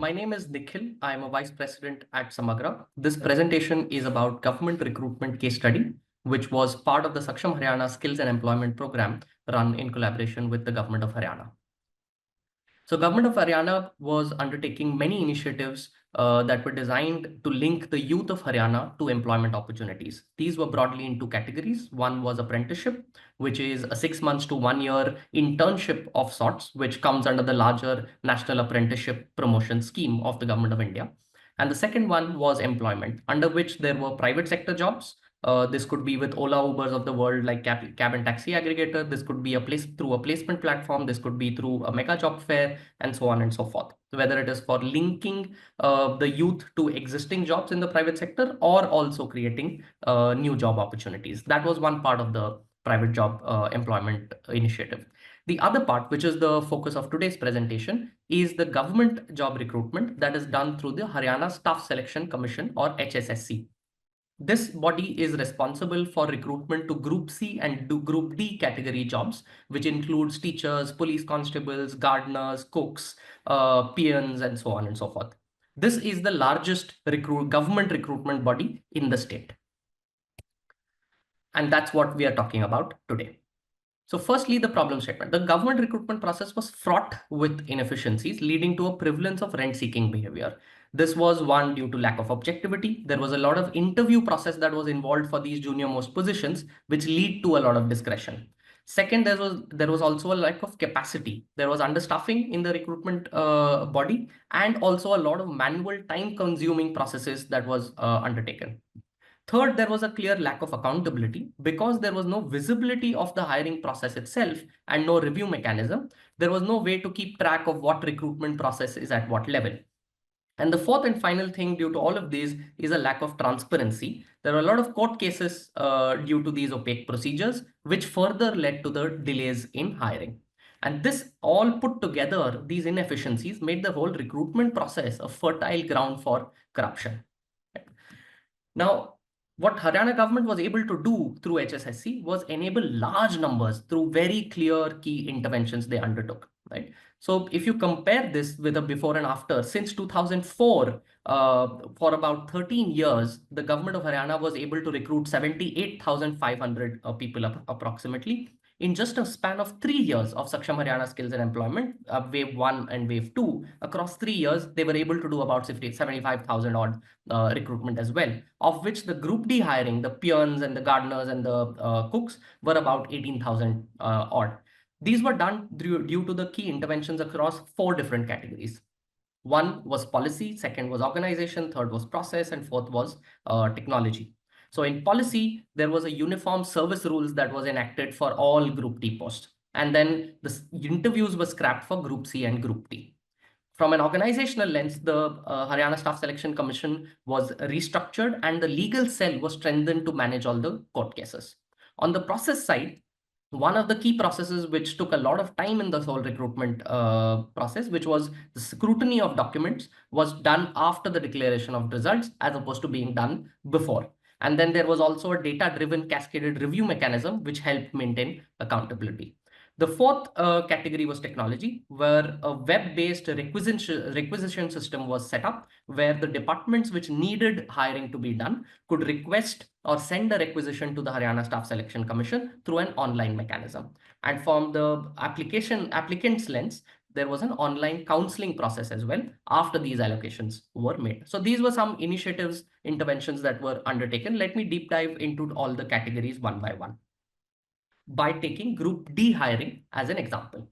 my name is Nikhil. I am a Vice President at Samagra. This presentation is about government recruitment case study, which was part of the Saksham Haryana Skills and Employment Program run in collaboration with the Government of Haryana. So Government of Haryana was undertaking many initiatives that were designed to link the youth of Haryana to employment opportunities. These were broadly in two categories. One was apprenticeship, which is a 6 months to 1 year internship of sorts, which comes under the larger National Apprenticeship Promotion Scheme of the Government of India. And the second one was employment, under which there were private sector jobs. This could be with Ola, Ubers of the world, like cab and taxi aggregator. This could be through a placement platform. This could be through a mega job fair, and so on and so forth. Whether it is for linking the youth to existing jobs in the private sector, or also creating new job opportunities. That was one part of the private job employment initiative. The other part, which is the focus of today's presentation, is the government job recruitment that is done through the Haryana Staff Selection Commission, or HSSC. This body is responsible for recruitment to Group C and Group D category jobs, which includes teachers, police constables, gardeners, cooks, peons, and so on and so forth. This is the largest government recruitment body in the state. And that's what we are talking about today. So firstly, the problem statement. The government recruitment process was fraught with inefficiencies, leading to a prevalence of rent-seeking behavior. This was one due to lack of objectivity. There was a lot of interview process that was involved for these junior most positions, which lead to a lot of discretion. Second, there was also a lack of capacity. There was understaffing in the recruitment body, and also a lot of manual time-consuming processes that was undertaken. Third, there was a clear lack of accountability because there was no visibility of the hiring process itself and no review mechanism. There was no way to keep track of what recruitment process is at what level. And the fourth and final thing due to all of these is a lack of transparency. There are a lot of court cases due to these opaque procedures, which further led to the delays in hiring. And this all put together, these inefficiencies made the whole recruitment process a fertile ground for corruption. Now, what Haryana government was able to do through HSSC was enable large numbers through very clear key interventions they undertook, right? So if you compare this with a before and after, since 2004, for about 13 years, the government of Haryana was able to recruit 78,500 people approximately. In just a span of 3 years of Saksham Haryana Skills and Employment, Wave 1 and Wave 2, across 3 years, they were able to do about 75,000 odd recruitment as well, of which the Group D hiring, the peons and the gardeners and the cooks, were about 18,000 odd. These were done due to the key interventions across 4 different categories. One was policy, second was organization, third was process, and fourth was technology. So in policy, there was a uniform service rules that was enacted for all Group D posts. And then the interviews were scrapped for Group C and Group D. From an organizational lens, the Haryana Staff Selection Commission was restructured and the legal cell was strengthened to manage all the court cases. On the process side, one of the key processes which took a lot of time in this whole recruitment process, which was the scrutiny of documents, was done after the declaration of results as opposed to being done before. And then there was also a data-driven cascaded review mechanism, which helped maintain accountability. The fourth category was technology, where a web-based requisition system was set up, where the departments which needed hiring to be done could request or send a requisition to the Haryana Staff Selection Commission through an online mechanism. And from the applicant's lens, there was an online counseling process as well after these allocations were made. So these were some initiatives, interventions that were undertaken. Let me deep dive into all the categories one by one, by taking Group D hiring as an example.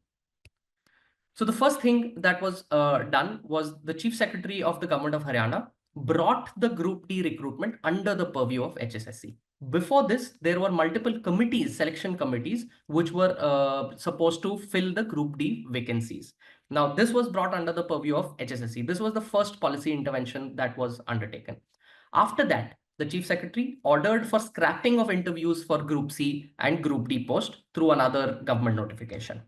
So the first thing that was done was the Chief Secretary of the Government of Haryana brought the Group D recruitment under the purview of HSSC. Before this, there were multiple committees, selection committees, which were supposed to fill the Group D vacancies. Now, this was brought under the purview of HSSC. This was the first policy intervention that was undertaken. After that, the Chief Secretary ordered for scrapping of interviews for Group C and Group D post through another government notification.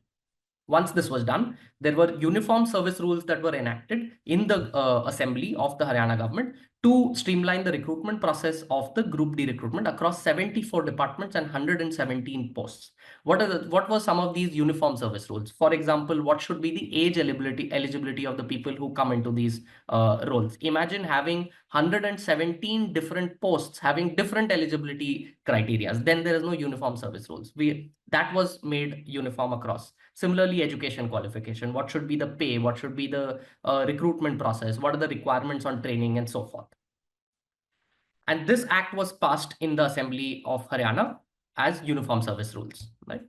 Once this was done, there were uniform service rules that were enacted in the assembly of the Haryana government to streamline the recruitment process of the Group D recruitment across 74 departments and 117 posts. What were some of these uniform service rules? For example, what should be the age eligibility of the people who come into these roles? Imagine having 117 different posts having different eligibility criteria. Then there is no uniform service rules. That was made uniform across. Similarly, education qualification, what should be the pay, what should be the recruitment process, what are the requirements on training, and so forth. And this act was passed in the Assembly of Haryana as uniform service rules, right?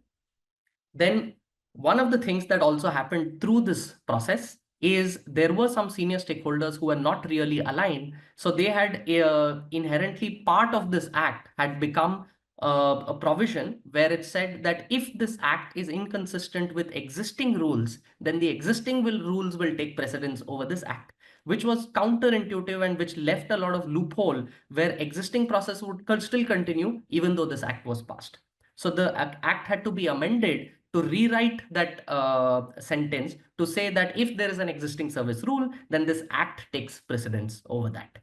Then one of the things that also happened through this process is there were some senior stakeholders who were not really aligned. So they had inherently part of this act had become a provision where it said that if this act is inconsistent with existing rules, then the existing rules will take precedence over this act, which was counterintuitive and which left a lot of loophole where existing process would still continue even though this act was passed. So the act had to be amended to rewrite that sentence to say that if there is an existing service rule, then this act takes precedence over that.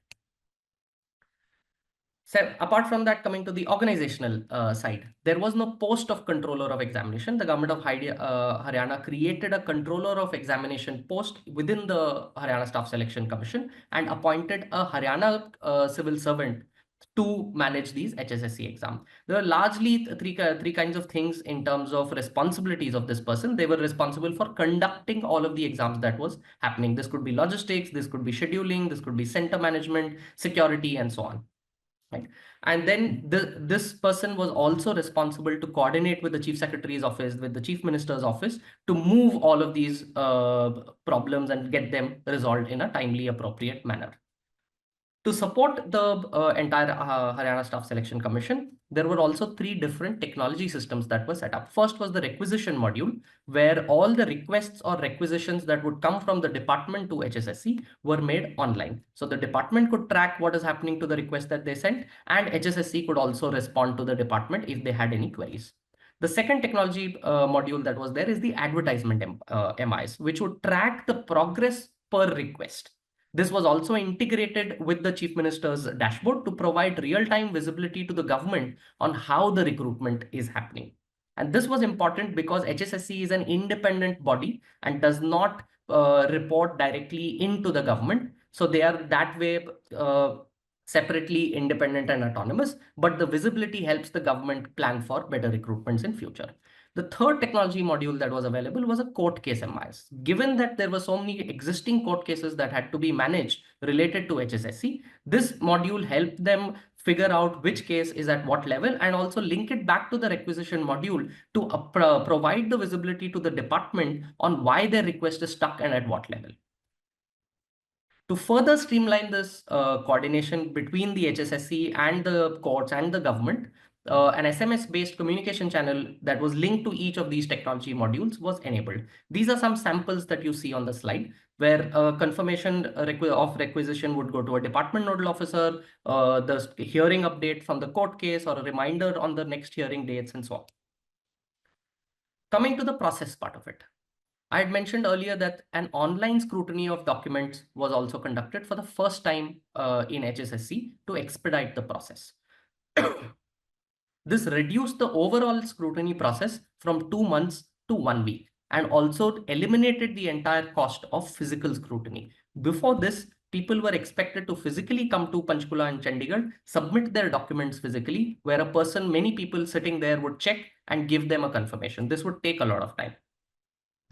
So apart from that, coming to the organizational side, there was no post of controller of examination. The government of Haryana created a controller of examination post within the Haryana Staff Selection Commission and appointed a Haryana civil servant to manage these HSSC exams. There are largely three kinds of things in terms of responsibilities of this person. They were responsible for conducting all of the exams that was happening. This could be logistics, this could be scheduling, this could be center management, security, and so on. Right. And then this person was also responsible to coordinate with the Chief Secretary's office, with the Chief Minister's office to move all of these problems and get them resolved in a timely, appropriate manner. To support the entire Haryana Staff Selection Commission, there were also 3 different technology systems that were set up. First was the requisition module, where all the requests or requisitions that would come from the department to HSSC were made online. So the department could track what is happening to the request that they sent, and HSSC could also respond to the department if they had any queries. The second technology module that was there is the advertisement MIs, which would track the progress per request. This was also integrated with the Chief Minister's dashboard to provide real-time visibility to the government on how the recruitment is happening. And this was important because HSSC is an independent body and does not report directly into the government. So they are that way separately independent and autonomous, but the visibility helps the government plan for better recruitments in future. The third technology module that was available was a court case MIS. Given that there were so many existing court cases that had to be managed related to HSSC, this module helped them figure out which case is at what level and also link it back to the requisition module to provide the visibility to the department on why their request is stuck and at what level. To further streamline this coordination between the HSSC and the courts and the government, an SMS-based communication channel that was linked to each of these technology modules was enabled. These are some samples that you see on the slide, where confirmation of requisition would go to a department nodal officer, the hearing update from the court case, or a reminder on the next hearing dates, and so on. Coming to the process part of it. I had mentioned earlier that an online scrutiny of documents was also conducted for the first time in HSSC to expedite the process. This reduced the overall scrutiny process from 2 months to 1 week and also eliminated the entire cost of physical scrutiny. Before this, people were expected to physically come to Panchkula and Chandigarh, submit their documents physically, where a person, many people sitting there would check and give them a confirmation. This would take a lot of time.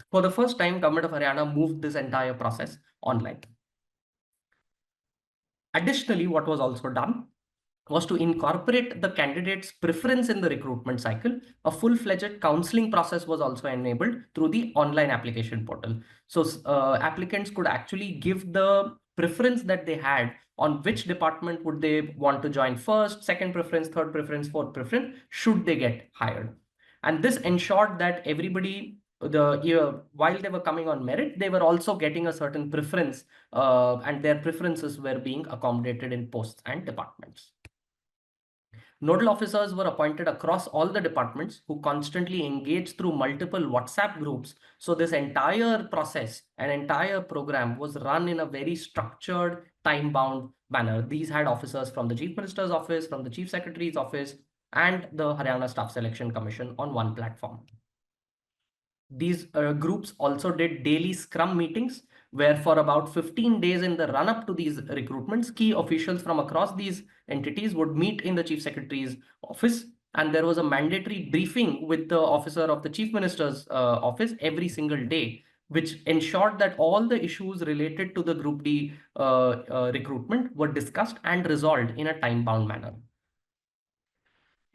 For the first time, Government of Haryana moved this entire process online. Additionally, what was also done was to incorporate the candidate's preference in the recruitment cycle. A full-fledged counseling process was also enabled through the online application portal. So applicants could actually give the preference that they had on which department would they want to join first, second preference, third preference, fourth preference, should they get hired. And this ensured that everybody, while they were coming on merit, they were also getting a certain preference and their preferences were being accommodated in posts and departments. Nodal officers were appointed across all the departments who constantly engaged through multiple WhatsApp groups. So this entire process and entire program was run in a very structured, time-bound manner. These had officers from the Chief Minister's office, from the Chief Secretary's office, and the Haryana Staff Selection Commission on one platform. These groups also did daily scrum meetings where for about 15 days in the run up to these recruitments, key officials from across these entities would meet in the Chief Secretary's office. And there was a mandatory briefing with the officer of the Chief Minister's office every single day, which ensured that all the issues related to the Group D recruitment were discussed and resolved in a time-bound manner.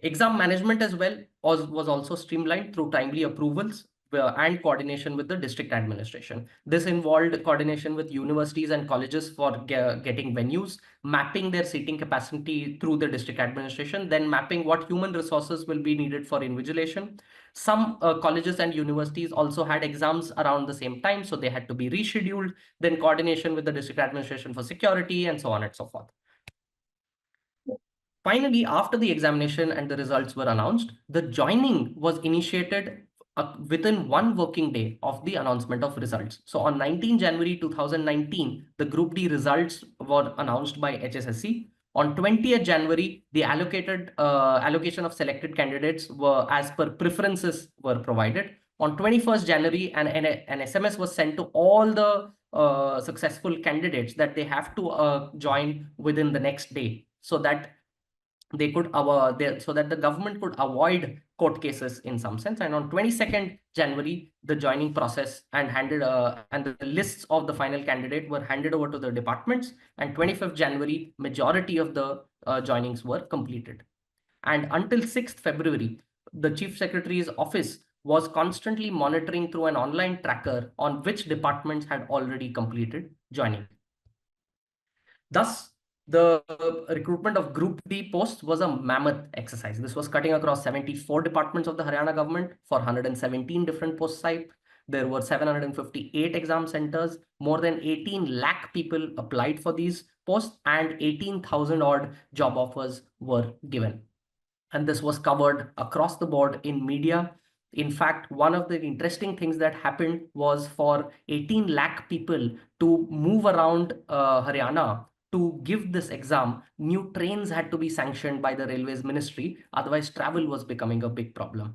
Exam management as well was also streamlined through timely approvals and coordination with the district administration. This involved coordination with universities and colleges for getting venues, mapping their seating capacity through the district administration, then mapping what human resources will be needed for invigilation. Some colleges and universities also had exams around the same time, so they had to be rescheduled, then coordination with the district administration for security, and so on and so forth. Finally, after the examination and the results were announced, the joining was initiated within 1 working day of the announcement of results. So on 19 January 2019, the Group D results were announced by HSSC. On 20th January, the allocation of selected candidates were as per preferences were provided. On 21st January, an SMS was sent to all the successful candidates that they have to join within the next day, so that they could so that the government could avoid court cases in some sense. And on 22nd January, the joining process and the lists of the final candidate were handed over to the departments. And 25th January, majority of the joinings were completed. And until 6th February, the Chief Secretary's office was constantly monitoring through an online tracker on which departments had already completed joining. Thus, the recruitment of Group D posts was a mammoth exercise. This was cutting across 74 departments of the Haryana government for 117 different post types. There were 758 exam centers. More than 18 lakh people applied for these posts, and 18,000 odd job offers were given. And this was covered across the board in media. In fact, one of the interesting things that happened was for 18 lakh people to move around Haryana to give this exam, new trains had to be sanctioned by the Railways Ministry. Otherwise, travel was becoming a big problem.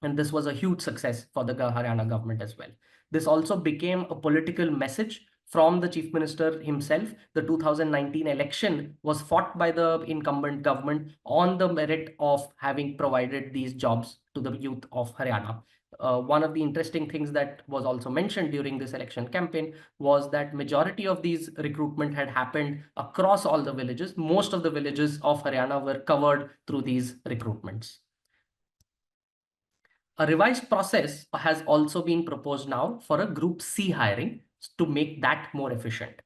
And this was a huge success for the Haryana government as well. This also became a political message from the Chief Minister himself. The 2019 election was fought by the incumbent government on the merit of having provided these jobs to the youth of Haryana. One of the interesting things that was also mentioned during this election campaign was that majority of these recruitment had happened across all the villages. Most of the villages of Haryana were covered through these recruitments. A revised process has also been proposed now for a Group C hiring to make that more efficient.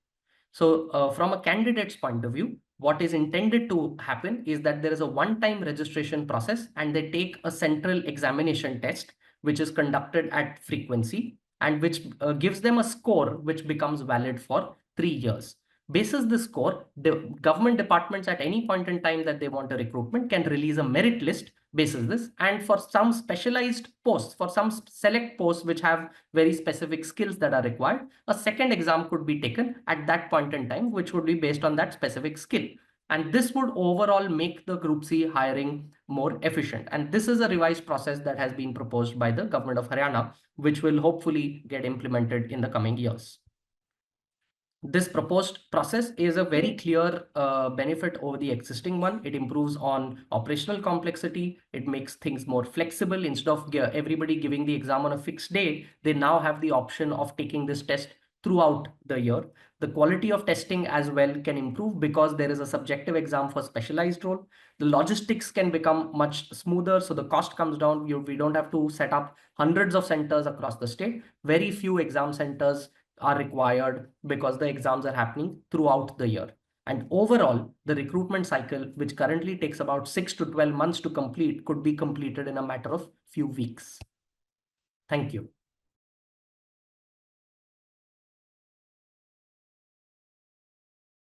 So from a candidate's point of view, what is intended to happen is that there is a one-time registration process, and they take a central examination test, which is conducted at frequency and which gives them a score which becomes valid for 3 years. Basis this score, the government departments at any point in time that they want a recruitment can release a merit list basis this. And for some specialized posts, for some select posts which have very specific skills that are required, a second exam could be taken at that point in time, which would be based on that specific skill. And this would overall make the Group C hiring more efficient. And this is a revised process that has been proposed by the government of Haryana, which will hopefully get implemented in the coming years. This proposed process is a very clear benefit over the existing one. It improves on operational complexity. It makes things more flexible. Instead of everybody giving the exam on a fixed day, they now have the option of taking this test throughout the year. The quality of testing as well can improve because there is a subjective exam for specialized role. The logistics can become much smoother, so the cost comes down. We don't have to set up hundreds of centers across the state. Very few exam centers are required because the exams are happening throughout the year. And overall, the recruitment cycle, which currently takes about 6 to 12 months to complete, could be completed in a matter of few weeks. Thank you.